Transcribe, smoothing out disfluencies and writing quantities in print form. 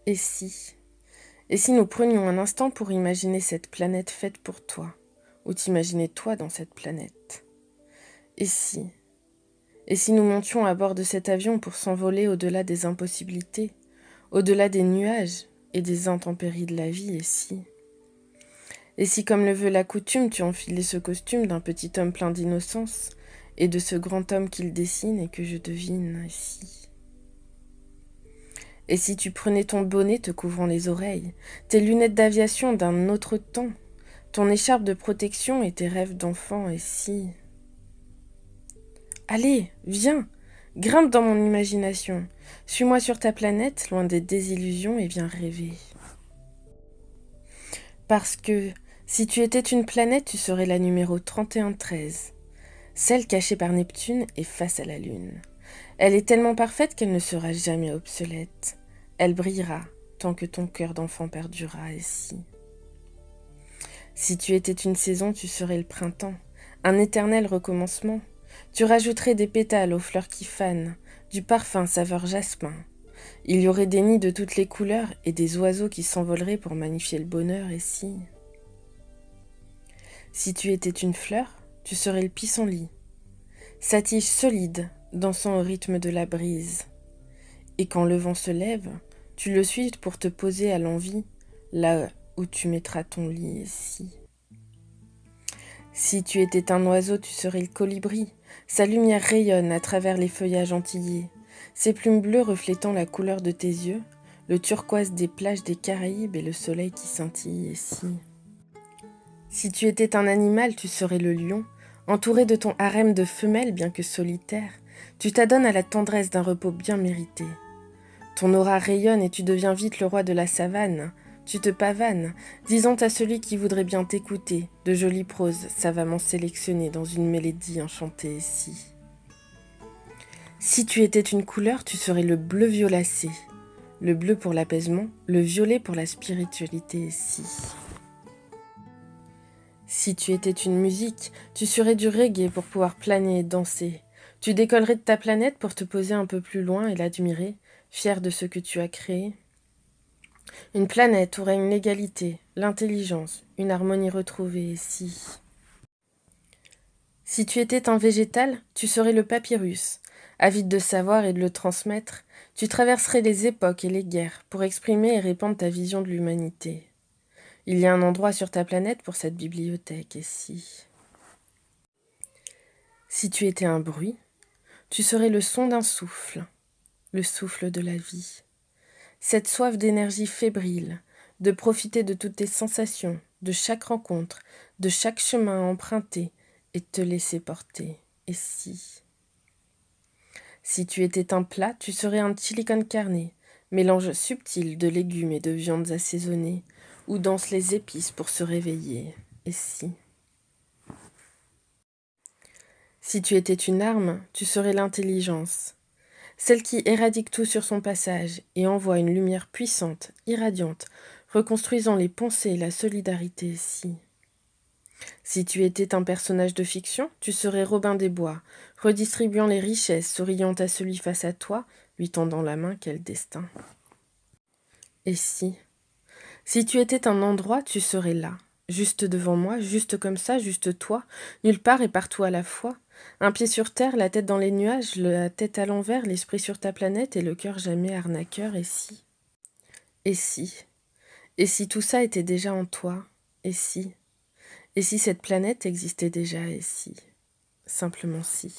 Et si Et si nous prenions un instant pour imaginer cette planète faite pour toi, ou t'imaginer toi dans cette planète? Et si Et si nous montions à bord de cet avion pour s'envoler au-delà des impossibilités, au-delà des nuages et des intempéries de la vie? Et si, comme le veut la coutume, tu enfilais ce costume d'un petit homme plein d'innocence, et de ce grand homme qu'il dessine et que je devine? Et si tu prenais ton bonnet te couvrant les oreilles, tes lunettes d'aviation d'un autre temps, ton écharpe de protection et tes rêves d'enfant? Allez, viens, grimpe dans mon imagination, suis-moi sur ta planète, loin des désillusions, et viens rêver. Parce que, si tu étais une planète, tu serais la numéro 3113, celle cachée par Neptune et face à la Lune. Elle est tellement parfaite qu'elle ne sera jamais obsolète. Elle brillera tant que ton cœur d'enfant perdurera. Si tu étais une saison, tu serais le printemps, un éternel recommencement. Tu rajouterais des pétales aux fleurs qui fanent, du parfum saveur jasmin. Il y aurait des nids de toutes les couleurs et des oiseaux qui s'envoleraient pour magnifier le bonheur. Si tu étais une fleur, tu serais le pissenlit, sa tige solide, dansant au rythme de la brise. Et quand le vent se lève, tu le suis pour te poser à l'envi, là où tu mettras ton lit. Si tu étais un oiseau, tu serais le colibri. Sa lumière rayonne à travers les feuillages antillais, ses plumes bleues reflétant la couleur de tes yeux, le turquoise des plages des Caraïbes et le soleil qui scintille. Si tu étais un animal, tu serais le lion, entouré de ton harem de femelles bien que solitaire. Tu t'adonnes à la tendresse d'un repos bien mérité. Ton aura rayonne et tu deviens vite le roi de la savane. Tu te pavanes, disant à celui qui voudrait bien t'écouter, de jolies proses savamment sélectionnées dans une mélodie enchantée. Si tu étais une couleur, tu serais le bleu violacé. Le bleu pour l'apaisement, le violet pour la spiritualité. Si tu étais une musique, tu serais du reggae pour pouvoir planer et danser. Tu décollerais de ta planète pour te poser un peu plus loin et l'admirer, fier de ce que tu as créé. Une planète où règne l'égalité, l'intelligence, une harmonie retrouvée. Si tu étais un végétal, tu serais le papyrus. Avide de savoir et de le transmettre, tu traverserais les époques et les guerres pour exprimer et répandre ta vision de l'humanité. Il y a un endroit sur ta planète pour cette bibliothèque. Si tu étais un bruit, tu serais le son d'un souffle, le souffle de la vie. Cette soif d'énergie fébrile, de profiter de toutes tes sensations, de chaque rencontre, de chaque chemin à emprunter et te laisser porter. Si tu étais un plat, tu serais un chili con carne, mélange subtil de légumes et de viandes assaisonnées, où dansent les épices pour se réveiller. Si tu étais une arme, tu serais l'intelligence, celle qui éradique tout sur son passage et envoie une lumière puissante, irradiante, reconstruisant les pensées et la solidarité. Si tu étais un personnage de fiction, tu serais Robin des Bois, redistribuant les richesses, souriant à celui face à toi, lui tendant la main, quel destin. Et si tu étais un endroit, tu serais là, juste devant moi, juste comme ça, juste toi, nulle part et partout à la fois. Un pied sur terre, la tête dans les nuages, la tête à l'envers, l'esprit sur ta planète et le cœur jamais arnaqueur. Et si Et si tout ça était déjà en toi? Et si Et si cette planète existait déjà? Simplement si.